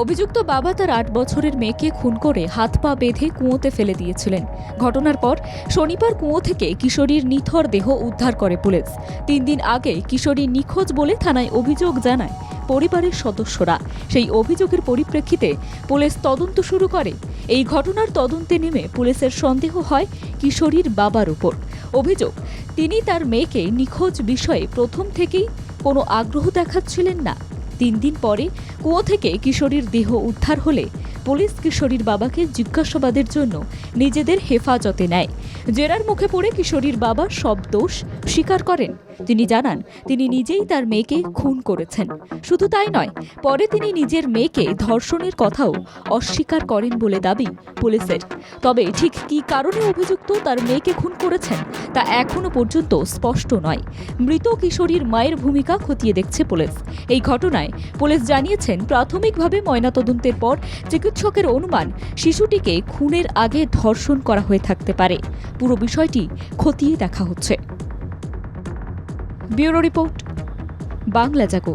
অভিযুক্ত বাবা তার ৮ বছরের মেয়েকে খুন করে হাত পা বেঁধে কুয়োতে ফেলে দিয়েছিলেন। ঘটনার পর শনিবার কুয়ো থেকে কিশোরীর নিথর দেহ উদ্ধার করে পুলিশ। ৩ দিন আগে কিশোরী নিখোঁজ বলে থানায় অভিযোগ জানায় পরিবারের সদস্যরা। সেই অভিযোগের পরিপ্রেক্ষিতে পুলিশ তদন্ত শুরু করে। এই ঘটনার তদন্তে নেমে পুলিশের সন্দেহ হয় কিশোরীর বাবার উপর। অভিযোগ, তিনি তার মেয়েকে নিখোঁজ বিষয়ে প্রথম থেকেই কোনো আগ্রহ দেখাচ্ছিলেন না। ৩ দিন পরে কুয়ো থেকে কিশোরীর দেহ উদ্ধার হলে পুলিশ কিশোরীর বাবাকে জিজ্ঞাসাবাদের জন্য নিজেদের হেফাজতে নেয়। জেরার মুখে পড়ে কিশোরীর বাবা সব দোষ স্বীকার করেন। তিনি জানান তিনি নিজেই তার মেয়েকে খুন করেছেন। শুধু তাই নয়, পরে তিনি নিজের মেয়েকে ধর্ষণের কথাও অস্বীকার করেন বলে দাবি পুলিশের। তবে ঠিক কী কারণে অভিযুক্ত তার মেয়েকে খুন করেছেন তা এখনো পর্যন্ত স্পষ্ট নয়। মৃত কিশোরীর মায়ের ভূমিকা খতিয়ে দেখছে পুলিশ। এই ঘটনায় পুলিশ জানিয়েছেন প্রাথমিকভাবে ময়নাতদন্তের পর চিকিৎসকের অনুমান শিশুটিকে খুনের আগে ধর্ষণ করা হয়ে থাকতে পারে। পুরো বিষয়টি খতিয়ে দেখা হচ্ছে। ব্যুরো রিপোর্ট, বাংলা জাগো।